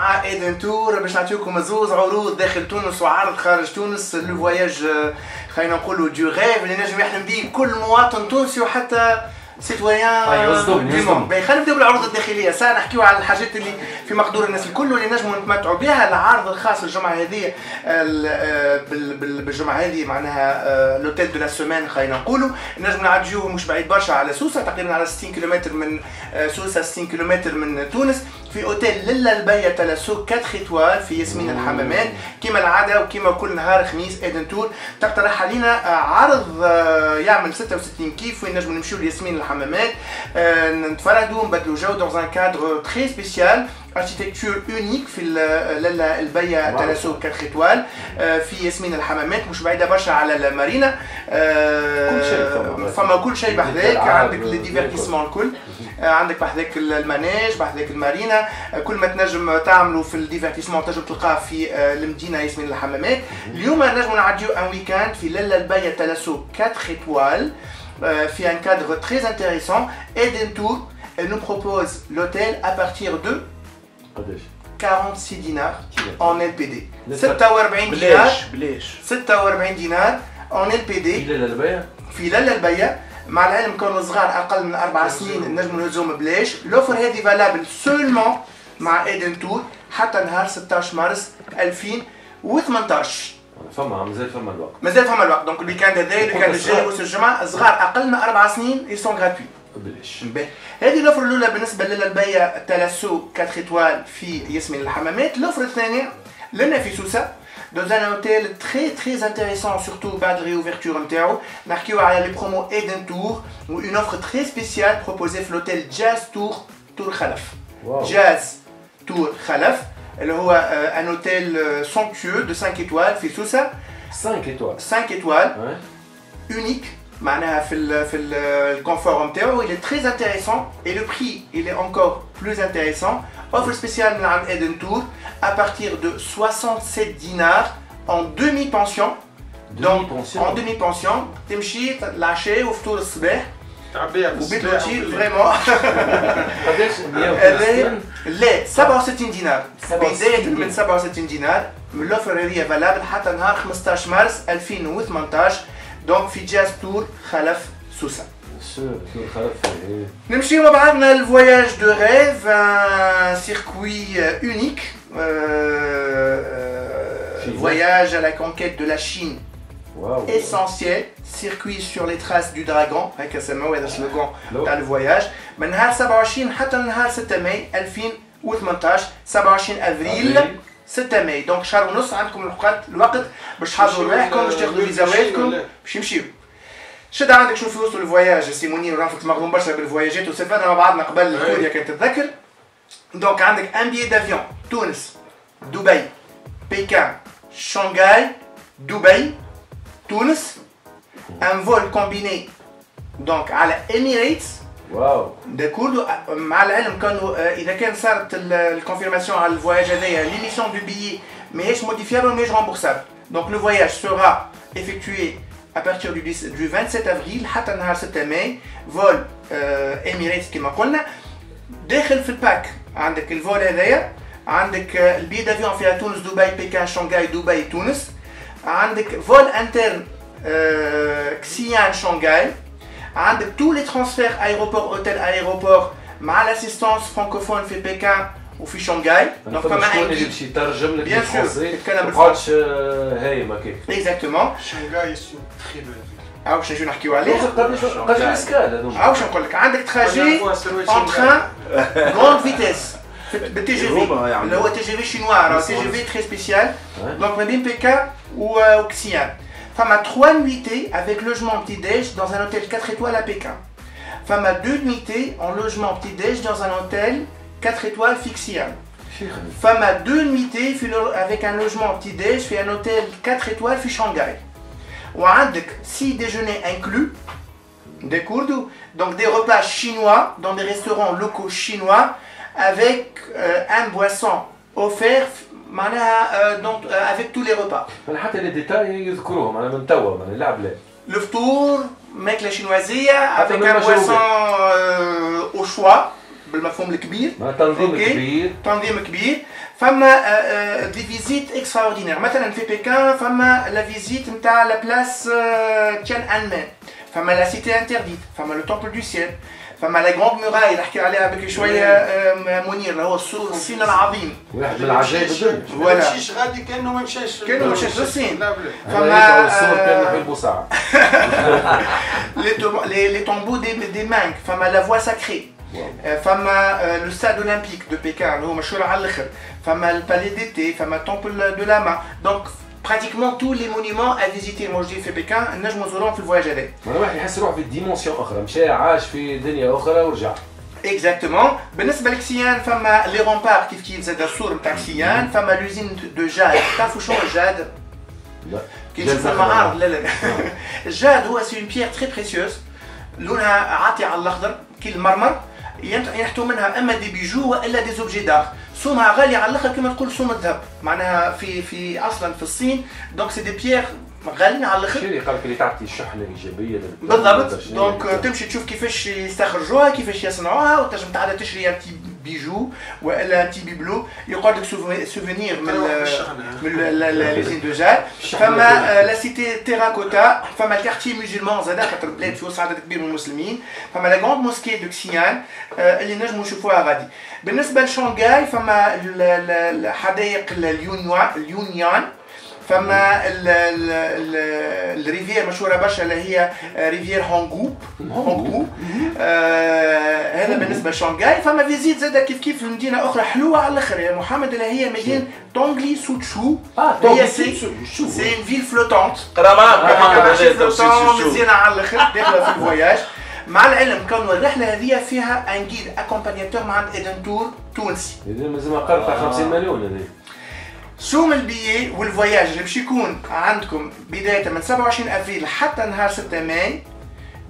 مع ايدن تور باش نعطيكم زوز عروض داخل تونس وعرض خارج تونس. لو فواياج خلينا نقولوا دو غيف اللي نجم يحلم به كل مواطن تونسي وحتى سيتويان دو موند. خلينا نبداو بالعروض الداخليه، ساعه نحكيو على الحاجات اللي في مقدور الناس الكل واللي نجموا نتمتعوا بها. العرض الخاص الجمعه هذه بالجمعه هذه معناها لوتيل دو لا سيمين خلينا نقولوا نجم نعديوه مش بعيد برشا على سوسه، تقريبا على 60 كيلومتر من سوسه، 60 كيلومتر من تونس، في اوتيل للا البيا تلاسو 4 ايطوال في ياسمين الحمامات. كما العاده وكما كل نهار خميس ايدن تور تقترح علينا عرض يعمل 66 كيف وين نجم نمشيو لياسمين الحمامات نتفرجوا نبدلوا جو dans un cadre très spécial. architecture unique في للا البيا تلاسو 4 ايطوال في ياسمين الحمامات، مش بعيده برشا على المارينا. كل شيء فما كل شيء بحذاك، عندك لي ديفيرتيسمون الكل، عندك بحذاك المانيج بحذاك المارينا، كل ما تنجم تعملوا في الديفيرتيسمون تنجم تلقاه في المدينه ياسمين الحمامات. اليوم نجم نعديو ان ويكاند في للا البيا تلاسو 4 ايطوال في un cadre très intéressant. Eden Tour elle nous propose l'hôtel à partir de 46 dinars en LPD. 46 دينار 46 دينار en LPD في للا البيا. مع العلم كانوا صغار اقل من 4 سنين نجموا نهزوهم بلاش. الاوفر هذه فالابل سولمون مع ايدن تور حتى نهار 16 مارس 2018. مازال فما الوقت دونك الويكاند هذا الويكاند الجاي وسط الجمعه صغار اقل من 4 سنين يسون غراتوي بلاش. هذه الاوفر الاولى بالنسبه للا البيا تلاسو 4 ايطوال في ياسمين الحمامات. الاوفر الثانيه لنا في سوسه dans un hôtel très intéressant, surtout بعد réouverture نتاعو. نحكيو على لي برومو ايدن تور و une offre très spéciale proposée في l'hôtel Jazz Tour تور خلف. Jazz تور خلف اللي هو ان اوتيل somptueux de 5 étoiles في سوسه. 5 étoiles unique معناها في الكونفور نتاعو. il est très intéressant et le prix il est encore plus intéressant. offre spéciale من عند ايدن تور à partir de 67 dinars en demi-pension. Donc en demi-pension تمشي العشاء وفطور الصباح وبيت لوتيل فريمون. لا 67 دينار بداية من 67 دينار. الاوفر هذه فالابل حتى نهار 15 مارس 2018 دونك في جاز تور خلف سوسه. نمشيو مع بعضنا الفواياج دو ريف، ان سيركوي unique, voyage à la conquête de la Chine. Essentiel, circuit sur les traces du dragon. هكا سموه هذا السلوغان تاع الفواياج. من نهار 27 حتى نهار 6 ماي 2018. 27 افريل 6 ماي دونك شهر ونص عندكم الوقت باش تحضروا رواحكم باش تاخذوا فيزاواتكم باش يمشيو. شد عندك شنو في وسط الفواياج سي منير ورافق مغروم برشا بالفواياجات وسافرنا مع بعضنا قبل كوريا كنت تتذكر. دونك عندك ان بيي دافيون تونس دبي بكين شنغهاي دبي تونس. ان فول كومبيني دونك على اميريتس. داكور. مع العلم كانوا اذا كان صارت الكونفيرماسيون على الفواياج هذايا ليميسيون دو بيي ماهيش موديفيابل وماهيش رامبورسابل. دونك لو فواياج سورا effectué à partir du 27 avril حتى نهار 6 ماي. فول اميريتس كما قلنا. داخل في الباك عندك الفول هذايا، عندك البي دافيون فيها تونس دبي بكين شنغهاي دبي تونس، عندك فول انترن كسيان شنغهاي، عندك tous les transferts aéroport hôtel aéroport مع l'assistance francophone في بكين وفي شنغهاي. دونك فما اللي باش يترجم لك بالفرنسي ما تقعدش هايم هكاك. اكزاكتومون. شنغهاي سو تري بل. عاوش نجيو نحكيو عليه. قداش الاسكال هذوما؟ عاوش نقول لك عندك تراجي اون تران غروند فيتيس بالتي جي في اللي هو تي جي في شينوا راه تي جي في تري سبيسيال. دونك ما بين بكين وكسيان فما 3 nuitées avec logement petit-déj dans un hôtel 4 étoiles à Pékin. فما 2 nuitées en logement petit-déj dans un hôtel 4 étoiles Fixian. فما 2 nuitées avec un logement petit-déj في un hôtel 4 étoiles في شنغهاي. وعندك 6 déjeuners inclus. D'accord. Donc des repas chinois dans des restaurants locaux chinois avec un boisson offert معناها donc avec tous les repas. حتى لي ديتاي يذكروهم انا من توا من اللعب لا. الفطور ماكله شينوازيه avec un boisson au choix بالمفهوم الكبير. تنظيم كبير. تنظيم كبير. فما دي فيزيت اكستراوردينير. مثلا في بكين فما لا فيزيت نتاع لا بلاس تيان انمان، فما لا سيتي انترديت، فما لو تومبل دو سيل، فما لا غروند موراي اللي حكي عليها بكري شويه منير اللي هو الصين العظيم. واحد من العجائب الدنيا. ما مشيش غادي كانه ما مشاش. كانه ما مشاش للصين. فما الصور كان في البوسعه. لي تومبو دي مانك، فما لا فوا ساكري. فما لو ستاد اولمبيك دو بكين اللي هو مشهور على الاخر. فما البالي ديتي، فما تومبل دو لاما. دونك pratiquement tous les monuments à visiter موجودين في بكين نجموا نزوروهم في الفواياج هذا. الواحد يحس روحه في ديمونسيون اخرى، مشى عاش في دنيا اخرى ورجع. اكزاكتومون. بالنسبه لكسيان فما لي رومبار كيف زاد السور نتاع كسيان، فما لوزين دو جاد. تعرفوا شنو الجاد؟ لا. كي تشوف المعارض لا الجاد هو سي اون بيير تري بريسيوس، لونها عاطي على الاخضر كي المرمر، ينحتوا منها اما دي بيجو والا دي زوبجي دار. سومها غاليه على الاخر كما تقول سوم الذهب، معناها في اصلا في الصين. دونك سي دي بيير غاليين على الاخر. شنو قال لك اللي تعطي الشحنه الايجابيه بالضبط. دونك تمشي تشوف كيفاش يستخرجوها، كيفاش يصنعوها، وتنجم تعاد تشري ان تي بيجو والا ان تي بيبلو يقعد لك سوفينير من لي زين دو جاد. فما لا سيتي تيراكوتا، فما الكارتي مسلمان زاد خاطر البلاد فيه عدد كبير من المسلمين. فما لا غروند موسكي دو كسيان اللي نجموا نشوفوها غادي. بالنسبه لشانغاي فما الحدائق اليونيان، فما الريفير مشهوره برشا اللي هي ريفير هونغو. هذا بالنسبه لشانغاي. فما فيزيت زاده كيف المدينه اخرى حلوه على الاخر يا محمد اللي هي مدينه تونغلي سوتشو. هي سي اون فيل فلوتونت. مزيانه على الاخر داخله في الفواياج. مع العلم كانوا الرحله هذه فيها ان جيد اكومبانياتور مع ايدن تور تونسي. اذا مازال قرب 50 مليون هذه. سوم البيي والفواياج اللي باش يكون عندكم بدايه من 27 افريل حتى نهار 6 ماي.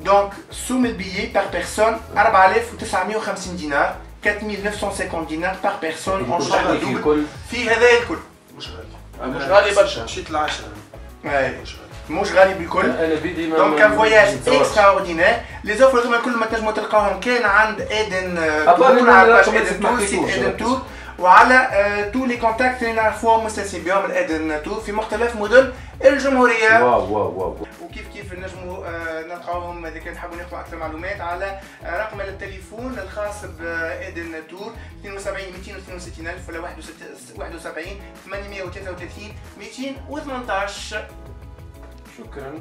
دونك سوم البيي بار بيرسون 4950 دينار، 4950 دينار بار بيرسون اون شامبر دوبل في هذا الكل. مش غالي برشا. مشيت العشرة. مش غالي بالكل. دونك ان فواياج اكستراوردينير. لي زوفر هذوما كل ما تنجموا تلقاوهم كان عند ايدن تور على باج ايدن تور، وعلى تو لي كونتاكت اللي نعرفوهم مستانسين بهم الايدن تور في مختلف مدن الجمهوريه. واو. وكيف نجموا نلقاوهم اذا كان تحبوا ناخذوا اكثر معلومات على رقم التليفون الخاص بايدن تور 72 262 الف ولا 71 833 218. شكرا.